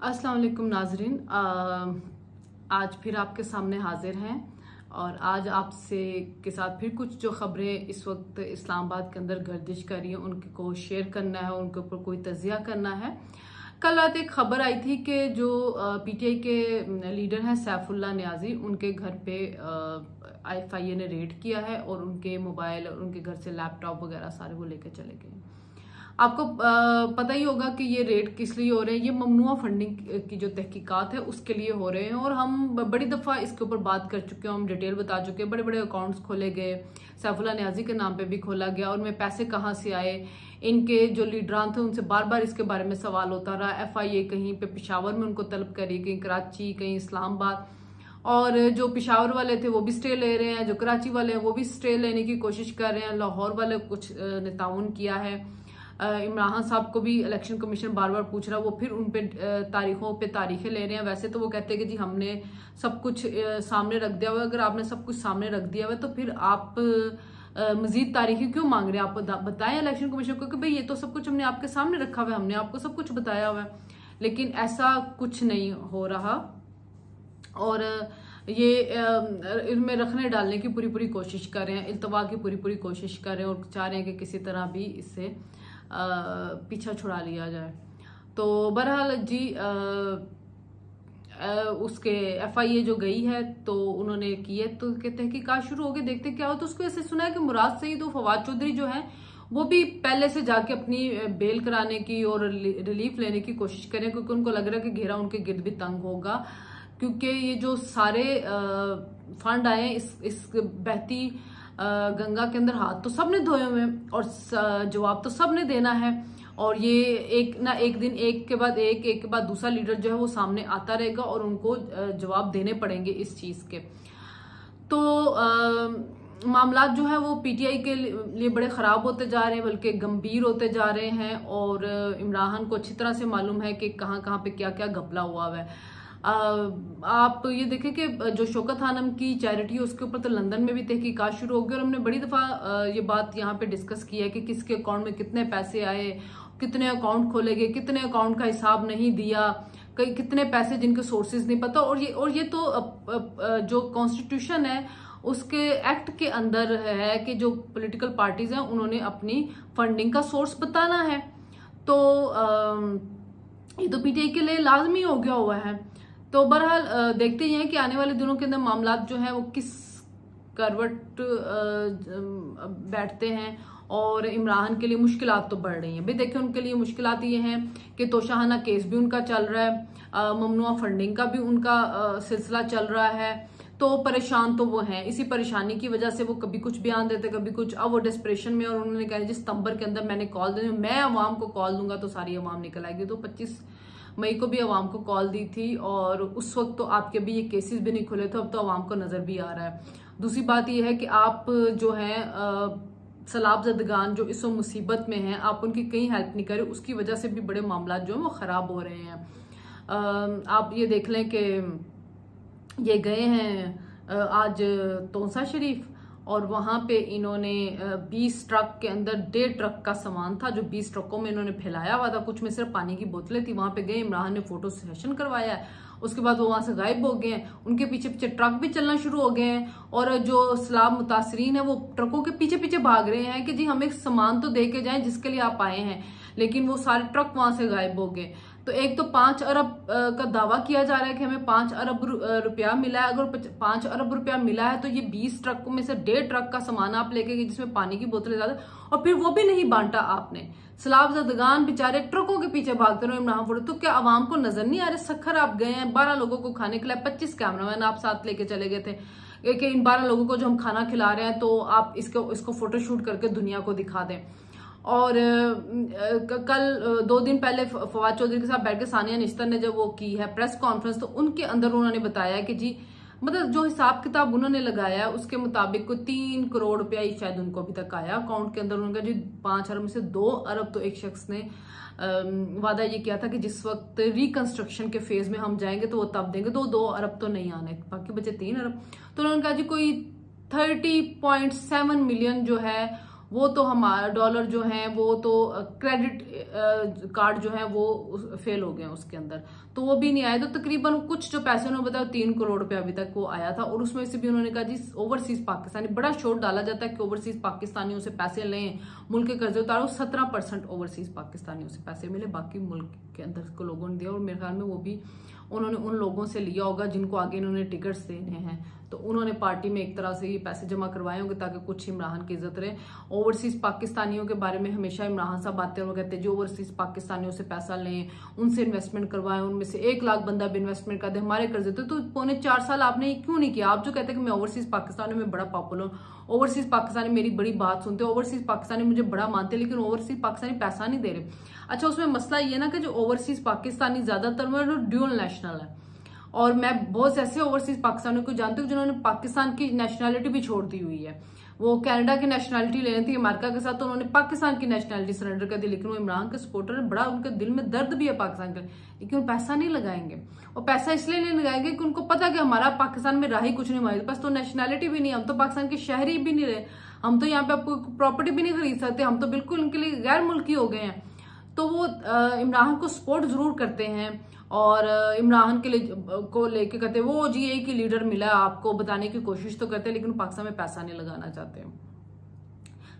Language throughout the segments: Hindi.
अस्सलाम वालेकुम नाजरीन। आज फिर आपके सामने हाजिर हैं और आज आपसे के साथ फिर कुछ जो खबरें इस वक्त इस्लामाबाद के अंदर गर्दिश कर रही हैं उनको शेयर करना है, उनके ऊपर कोई तजिया करना है। कल रात एक खबर आई थी कि जो पीटीआई के लीडर हैं सैफुल्लाह नियाजी, उनके घर पे IFIA ने रेड किया है और उनके मोबाइल और उनके घर से लैपटॉप वगैरह सारे वो लेके चले गए। आपको पता ही होगा कि ये रेड किस लिए हो रहे हैं। ये ममनुआ फंडिंग की जो तहकीकात है उसके लिए हो रहे हैं और हम बड़ी दफ़ा इसके ऊपर बात कर चुके हैं, हम डिटेल बता चुके हैं। बड़े बड़े अकाउंट्स खोले गए, सैफुल्लाह नियाजी के नाम पे भी खोला गया और उनमें पैसे कहाँ से आए, इनके जो लीडरान थे उनसे बार बार इसके बारे में सवाल होता रहा। FIA कहीं पे पेशावर में उनको तलब करी, कहीं कराची, कहीं इस्लामाबाद, और जो पेशावर वाले थे वो भी स्टे ले रहे हैं, जो कराची वाले हैं वो भी स्टे लेने की कोशिश कर रहे हैं, लाहौर वाले कुछ ने ताउन किया है। इमरान साहब को भी इलेक्शन कमीशन बार बार पूछ रहा है, वो फिर उन पे तारीखों पे तारीखें ले रहे हैं। वैसे तो वो कहते हैं कि जी हमने सब कुछ सामने रख दिया हुआ है। अगर आपने सब कुछ सामने रख दिया हुआ है तो फिर आप मजीद तारीखें क्यों मांग रहे हैं? आप बताएं इलेक्शन कमीशन को कि भाई ये तो सब कुछ हमने आपके सामने रखा हुआ है, हमने आपको सब कुछ बताया हुआ है। लेकिन ऐसा कुछ नहीं हो रहा और ये इनमें रखने डालने की पूरी कोशिश कर रहे हैं, इल्तवा की पूरी कोशिश कर रहे हैं और चाह रहे हैं कि किसी तरह भी इससे पीछा छुड़ा लिया जाए। तो बहरहाल जी उसके FIA जो गई है तो उन्होंने की है तो तहकीकात शुरू हो गई, देखते क्या हो। तो उसको ऐसे सुना है कि मुराद सईद और फवाद चौधरी जो है वो भी पहले से जाके अपनी बेल कराने की और रिलीफ लेने की कोशिश करें, क्योंकि उनको लग रहा है कि घेरा उनके गिर्द भी तंग होगा, क्योंकि ये जो सारे फंड आए इस बहती गंगा के अंदर हाथ तो सबने धोए हुए हैं और जवाब तो सबने देना है। और ये एक ना एक दिन एक के बाद दूसरा लीडर जो है वो सामने आता रहेगा और उनको जवाब देने पड़ेंगे इस चीज के। तो मामला जो है वो PTI के लिए बड़े खराब होते जा रहे हैं, बल्कि गंभीर होते जा रहे हैं। और इमरान को अच्छी तरह से मालूम है कि कहाँ पे क्या क्या घपला हुआ है। आप ये देखें कि जो शौकत खानम की चैरिटी है उसके ऊपर तो लंदन में भी तहकीकात शुरू हो गई और हमने बड़ी दफा ये बात यहाँ पे डिस्कस की है कि किसके अकाउंट में कितने पैसे आए, कितने अकाउंट खोले गए, कितने अकाउंट का हिसाब नहीं दिया, कई कितने पैसे जिनके सोर्सेज नहीं पता। और ये तो जो कॉन्स्टिट्यूशन है उसके एक्ट के अंदर है कि जो पॉलिटिकल पार्टीज हैं उन्होंने अपनी फंडिंग का सोर्स बताना है। तो ये तो PTI के लिए लाजमी हो गया हुआ है। तो बहरहाल देखते ही हैं कि आने वाले दिनों के अंदर मामला जो है वो किस करवट बैठते हैं और इमरान के लिए मुश्किलात तो बढ़ रही हैं। भाई देखिए उनके लिए मुश्किलात ये हैं कि तोशाखाना केस भी उनका चल रहा है, ममनुआ फंडिंग का भी उनका सिलसिला चल रहा है। तो परेशान तो वो हैं, इसी परेशानी की वजह से वो कभी कुछ बयान देते कभी कुछ। अब वो डिस्प्रेशन में और उन्होंने कहा जिस सितंबर के अंदर मैंने कॉल दी, मैं अवाम को कॉल दूंगा तो सारी अवाम निकल आएगी। तो 25 मई को भी अवाम को कॉल दी थी और उस वक्त तो आपके भी ये केसेस भी नहीं खुले थे, अब तो अवाम को नजर भी आ रहा है। दूसरी बात ये है कि आप जो है सैलाब ज़दगान जो इस मुसीबत में हैं आप उनकी कहीं हेल्प नहीं करें, उसकी वजह से भी बड़े मामला जो है वो खराब हो रहे हैं। आप ये देख लें कि ये गए हैं आज तोंसा शरीफ और वहां पे इन्होंने 20 ट्रक के अंदर 1.5 ट्रक का सामान था जो 20 ट्रकों में इन्होंने फैलाया हुआ था। कुछ में सिर्फ पानी की बोतलें थी। वहां पे गए, इमरान ने फोटो सेशन करवाया है, उसके बाद वो वहां से गायब हो गए हैं। उनके पीछे ट्रक भी चलना शुरू हो गए हैं और जो सैलाब मुतासरीन है वो ट्रकों के पीछे भाग रहे हैं कि जी हमें सामान तो दे के जाएं जिसके लिए आप आए हैं, लेकिन वो सारे ट्रक वहां से गायब हो गए। तो एक तो 5 अरब का दावा किया जा रहा है कि हमें 5 अरब रुपया मिला है। अगर 5 अरब रुपया मिला है तो ये 20 ट्रकों में से 1.5 ट्रक का सामान आप लेके गए जिसमें पानी की बोतलें ज्यादा, और फिर वो भी नहीं बांटा आपने। सैलाब ज़दगान बेचारे ट्रकों के पीछे भागते रहे इमरान फोटो। तो क्या आवाम को नजर नहीं आ रहे? सखर आप गए हैं, 12 लोगों को खाने खिलाए, 25 कैमरामैन आप साथ लेके चले गए थे कि इन 12 लोगों को जो हम खाना खिला रहे हैं तो आप इसको फोटोशूट करके दुनिया को दिखा दें। और कल 2 दिन पहले फवाद चौधरी के साथ बैठ के सानिया निश्तर ने जब वो की है प्रेस कॉन्फ्रेंस, तो उनके अंदर उन्होंने बताया कि जी मतलब जो हिसाब किताब उन्होंने लगाया है उसके मुताबिक को 3 करोड़ रुपया ही शायद उनको अभी तक आया अकाउंट के अंदर। उनका जी 5 अरब में से 2 अरब तो एक शख्स ने वादा ये किया था कि जिस वक्त रिकंस्ट्रक्शन के फेज में हम जाएंगे तो वो तब देंगे, तो 2 अरब तो नहीं आने, बाकी बचे 3 अरब। तो उन्होंने कहा जी कोई 30.7 मिलियन जो है वो तो हमारा डॉलर जो है वो तो क्रेडिट कार्ड जो है वो फेल हो गए उसके अंदर, तो वो भी नहीं आए। तो तकरीबन कुछ जो पैसे उन्होंने बताया 3 करोड़ रुपए अभी तक वो आया था। और उसमें से भी उन्होंने कहा जी ओवरसीज पाकिस्तानी, बड़ा शोर डाला जाता है कि ओवरसीज पाकिस्तानियों से पैसे लें, मुल्क के कर्जे उतारो। 17% ओवरसीज पाकिस्तानियों से पैसे मिले, बाकी मुल्क के अंदर को लोगों ने दिया। और मेरे ख्याल में वो भी उन्होंने उन लोगों से लिया होगा जिनको आगे इन्होंने टिकट्स देने हैं, तो उन्होंने पार्टी में एक तरह से ये पैसे जमा करवाए होंगे ताकि कुछ इमरान की इज्जत रहे। ओवरसीज पाकिस्तानियों के बारे में हमेशा इमरान साहब आते हैं और कहते हैं जो ओवरसीज पाकिस्तानियों से पैसा लें, उनसे इन्वेस्टमेंट करवाएं, उनमें से 1 लाख बंदा भी इन्वेस्टमेंट कर दे, हमारे कर्जे तो 3.25 साल आपने क्यों नहीं किया? आप जो कहते हैं कि मैं ओवरसीज पाकिस्तानी में बड़ा पॉपुलर हूँ, ओवरसीज पाकिस्तानी मेरी बड़ी बात सुनते, ओवरसीज पाकिस्तानी मुझे बड़ा मानते, लेकिन ओवरसीज पाकिस्तानी पैसा नहीं दे रहे। अच्छा, उसमें मसला ये ना कि जो ओवरसीज पाकिस्तानी ज्यादातर में ड्यूअल नेशनल है, और मैं बहुत से ऐसे ओवरसीज पाकिस्तानियों को जानती हूँ जिन्होंने पाकिस्तान की नेशनैलिटी भी छोड़ दी हुई है। वो कनाडा की नेशनैलिटी लेनी थी अमेरिका के साथ, तो उन्होंने पाकिस्तान की नेशनैलिटी सरेंडर कर दी। लेकिन वो इमरान के सपोर्टर है, बड़ा उनके दिल में दर्द भी है पाकिस्तान का, लेकिन वो पैसा नहीं लगाएंगे। और पैसा इसलिए नहीं लगाएंगे कि उनको पता कि हमारा पाकिस्तान में रहा ही कुछ नहीं, हमारे पास तो नेशनैलिटी भी नहीं, हम तो पाकिस्तान के शहरी भी नहीं रहे, हम तो यहाँ पे आपको प्रॉपर्टी भी नहीं खरीद सकते, हम तो बिल्कुल इनके लिए गैर मुल्की हो गए हैं। तो वो इमरान को सपोर्ट जरूर करते हैं और इमरान के लिए को लेके कहते हैं वो जी एक ही लीडर मिला आपको बताने की कोशिश तो करते हैं, लेकिन पाकिस्तान में पैसा नहीं लगाना चाहते।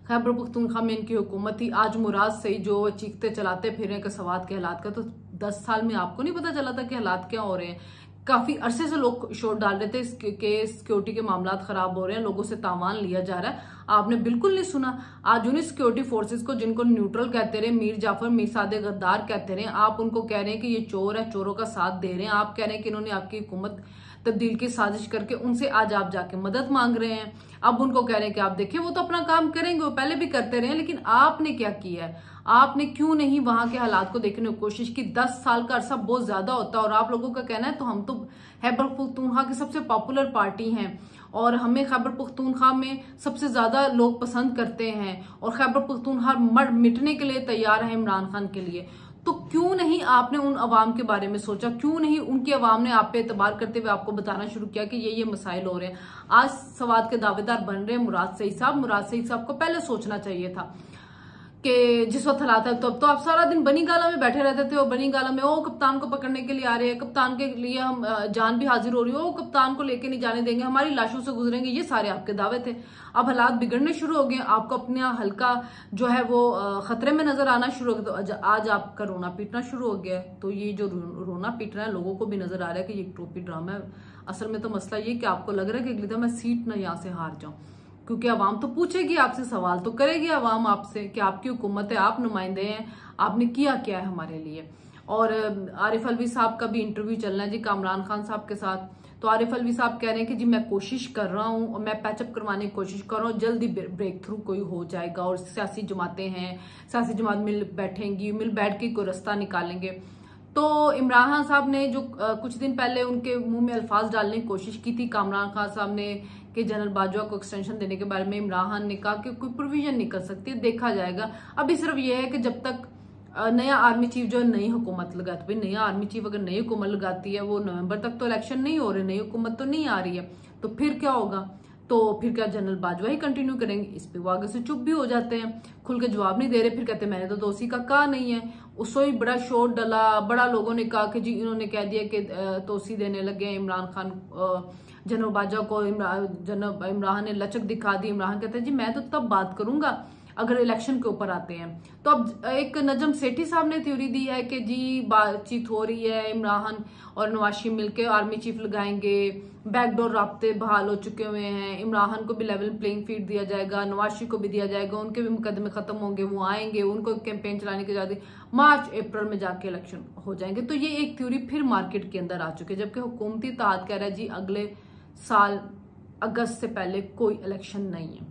खैबर पख्तूनख्वा में इनकी हुकूमत थी। आज मुराद सईद जो चीखते चलाते फिर हैं कि सवात के हालात का, तो 10 साल में आपको नहीं पता चला था कि हालात क्या हो रहे हैं? काफी अरसे से लोग शोर डाल रहे थे कि सिक्योरिटी के मामला खराब हो रहे हैं, लोगों से तावान लिया जा रहा है, आपने बिल्कुल नहीं सुना। आज उन्हीं सिक्योरिटी फोर्सेस को जिनको न्यूट्रल कहते रहे, मीर जाफर मीरसादे गद्दार कहते रहे, आप उनको कह रहे हैं कि ये चोर है, चोरों का साथ दे रहे हैं। आप कह रहे हैं कि इन्होंने आपकी हुकूमत तब्दील की साजिश करके उनसे आज आप जाके मदद मांग रहे हैं। अब उनको कह रहे हैं कि आप देखिए वो तो अपना काम करेंगे, वो पहले भी करते रहे, लेकिन आपने क्या किया है? आपने क्यों नहीं वहां के हालात को देखने की कोशिश की? 10 साल का अरसा बहुत ज्यादा होता है। और आप लोगों का कहना है तो हम तो खैबर पख्तूनख्वा की सबसे पॉपुलर पार्टी हैं और हमें खैबर पख्तूनख्वा में सबसे ज्यादा लोग पसंद करते हैं और खैबर पख्तूनख्वा मिटने के लिए तैयार है इमरान खान के लिए। तो क्यों नहीं आपने उन अवाम के बारे में सोचा? क्यों नहीं उनकी अवाम ने आप पे एतबार करते हुए आपको बताना शुरू किया कि ये मसाइल हो रहे हैं? आज सवात के दावेदार बन रहे हैं मुराद सईद साहब। मुराद सईद साहब को पहले सोचना चाहिए था कि जिस वक्त हालात है तो अब तो आप सारा दिन बनी गाला में बैठे रहते थे और बनी गाला में ओ कप्तान को पकड़ने के लिए आ रहे हैं, कप्तान के लिए हम जान भी हाजिर हो रही हो, कप्तान को लेके नहीं जाने देंगे, हमारी लाशों से गुजरेंगे, ये सारे आपके दावे थे। अब हालात बिगड़ने शुरू हो गए, आपको अपना हल्का जो है वो खतरे में नजर आना शुरू हो गया, तो आज आपका रोना पीटना शुरू हो गया है। तो ये जो रोना पीट रहा है लोगों को भी नजर आ रहा है कि ये एक टोपी ड्रामा है। असल में तो मसला ये कि आपको लग रहा है कि अगली दफा मैं सीट ना यहाँ से हार जाऊं, क्योंकि अवाम तो पूछेगी आपसे, सवाल तो करेगी अवाम आपसे कि आपकी हुकूमत है, आप नुमाइंदे हैं, आपने किया क्या है हमारे लिए। और आरिफ अलवी साहब का भी इंटरव्यू चलना है जी कामरान खान साहब के साथ। तो आरिफ अलवी साहब कह रहे हैं कि जी मैं कोशिश कर रहा हूं और मैं पैचअप करवाने की कोशिश कर रहा हूं, जल्दी ब्रेक थ्रू कोई हो जाएगा और सियासी जमातें हैं, सियासी जमात मिल बैठेंगी, मिल बैठ के कोई रास्ता निकालेंगे। तो इमरान खान साहब ने जो कुछ दिन पहले उनके मुंह में अल्फाज डालने की कोशिश की थी कामरान खान साहब ने कि जनरल बाजवा को एक्सटेंशन देने के बारे में, इमरान खान ने कहा कि कोई प्रोविजन नहीं कर सकती, देखा जाएगा। अभी सिर्फ ये है कि जब तक नया आर्मी चीफ जो नई हुकूमत लगाती, भाई नया आर्मी चीफ अगर नई हुकूमत लगाती है, वो नवंबर तक तो इलेक्शन नहीं हो रहे, नई हुकूमत तो नहीं आ रही है, तो फिर क्या होगा? तो फिर क्या जनरल बाजवा ही कंटिन्यू करेंगे? इस पे वो आगे से चुप भी हो जाते हैं, खुल के जवाब नहीं दे रहे, फिर कहते मैंने तो तोसी का कहा नहीं है। उसको ही बड़ा शोर डला, बड़ा लोगों ने कहा कि जी इन्होंने कह दिया कि तोसी देने लगे हैं इमरान खान, जनरल बाजवा को। जनरल इमरान ने लचक दिखा दी। इमरान कहते हैं जी मैं तो तब बात करूंगा अगर इलेक्शन के ऊपर आते हैं। तो अब एक नजम सेठी साहब ने थ्योरी दी है कि जी बातचीत हो रही है, इमरान और नवाज शरीफ मिलकर आर्मी चीफ लगाएंगे, बैकडोर राब्ते बहाल हो चुके हुए हैं, इमरान को भी लेवल प्लेइंग फील्ड दिया जाएगा, नवाज शरीफ को भी दिया जाएगा, उनके भी मुकदमे खत्म होंगे, वो आएंगे, उनको कैंपेन चलाने की इजाजत, मार्च अप्रैल में जाके इलेक्शन हो जाएंगे। तो ये एक थ्योरी फिर मार्केट के अंदर आ चुकी है, जबकि हुकूमती इत्तेहाद कह रहा है जी अगले साल अगस्त से पहले कोई इलेक्शन नहीं है।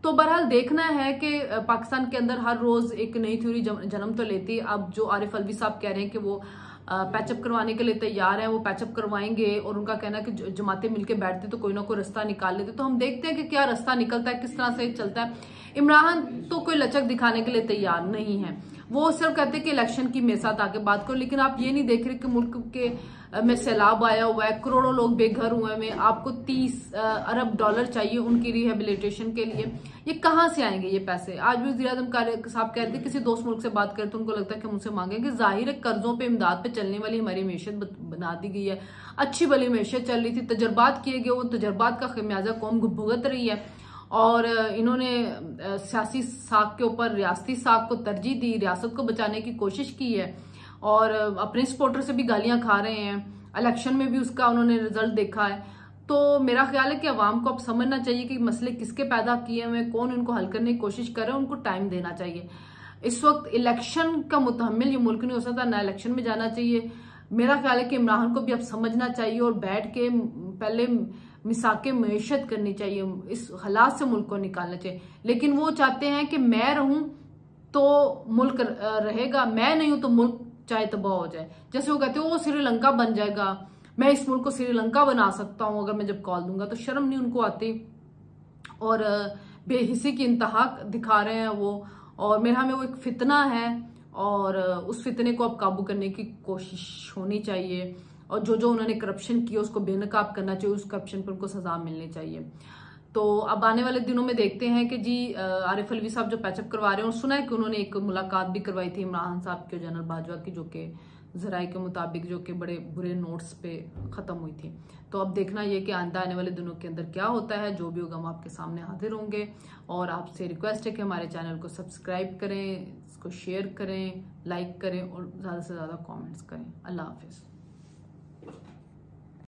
तो बहरहाल देखना है कि पाकिस्तान के अंदर हर रोज एक नई थ्योरी जन्म तो लेती है। अब जो आरिफ अलवी साहब कह रहे हैं कि वो पैचअप करवाने के लिए तैयार हैं, वो पैचअप करवाएंगे और उनका कहना है कि जमातें मिलकर बैठते तो कोई ना कोई रास्ता निकाल लेते। तो हम देखते हैं कि क्या रास्ता निकलता है, किस तरह से चलता है। इमरान तो कोई लचक दिखाने के लिए तैयार नहीं है। वो सिर्फ कहते हैं कि इलेक्शन की मेरे साथ आके बात करो, लेकिन आप ये नहीं देख रहे कि मुल्क के में सैलाब आया हुआ है, करोड़ों लोग बेघर हुए हैं, आपको 30 अरब डॉलर चाहिए उनकी रिहेबिलिटेशन के लिए। ये कहाँ से आएंगे ये पैसे? आज भी वज़ीर आज़म साहब कहते हैं किसी दोस्त मुल्क से बात करें तो उनको लगता है कि हम उनसे मांगेंगे। जाहिर है कर्जों पे, इमदाद पे चलने वाली हमारी मैशत बना दी गई है। अच्छी भली मैशत चल रही थी, तजर्बात किए गए, वो तजर्बात का खमियाजा कौम भुगत रही है। और इन्होंने सियासी साख के ऊपर रियासती साख को तरजीह दी, रियासत को बचाने की कोशिश की है और अपने सपोर्टर से भी गालियां खा रहे हैं। इलेक्शन में भी उसका उन्होंने रिजल्ट देखा है। तो मेरा ख्याल है कि अवाम को अब समझना चाहिए कि मसले किसके पैदा किए हुए, कौन इनको हल करने की कोशिश कर रहे हैं, उनको टाइम देना चाहिए। इस वक्त इलेक्शन का मुतहम्मिल ये मुल्क नहीं हो सकता, ना इलेक्शन में जाना चाहिए। मेरा ख्याल है कि इमरान को भी अब समझना चाहिए और बैठ के पहले मिसाके मैशत करनी चाहिए, इस हालात से मुल्क को निकालना चाहिए। लेकिन वो चाहते हैं कि मैं रहूं तो मुल्क रहेगा, मैं नहीं हूं तो मुल्क चाहे तबाह हो जाए। जैसे वो कहते हैं वो श्रीलंका बन जाएगा, मैं इस मुल्क को श्रीलंका बना सकता हूं अगर मैं जब कॉल दूंगा। तो शर्म नहीं उनको आती और बेहिसी की इंतहा दिखा रहे हैं वो। और मेरा में वो एक फितना है और उस फितने को अब काबू करने की कोशिश होनी चाहिए और जो जो उन्होंने करप्शन किया उसको बेनकाब करना चाहिए, उस करप्शन पर उनको सजा मिलनी चाहिए। तो अब आने वाले दिनों में देखते हैं कि जी आरिफ अलवी साहब जो पैचअप करवा रहे हैं, और सुना है कि उन्होंने एक मुलाकात भी करवाई थी इमरान साहब के जनरल बाजवा की, जो कि जराये के मुताबिक जो कि बड़े बुरे नोट्स पे ख़त्म हुई थी। तो अब देखना ये कि आइंदा आने वाले दिनों के अंदर क्या होता है। जो भी होगा हम आपके सामने हाजिर होंगे और आपसे रिक्वेस्ट है कि हमारे चैनल को सब्सक्राइब करें, इसको शेयर करें, लाइक करें और ज़्यादा से ज़्यादा कॉमेंट्स करें। अल्लाह हाफिज़।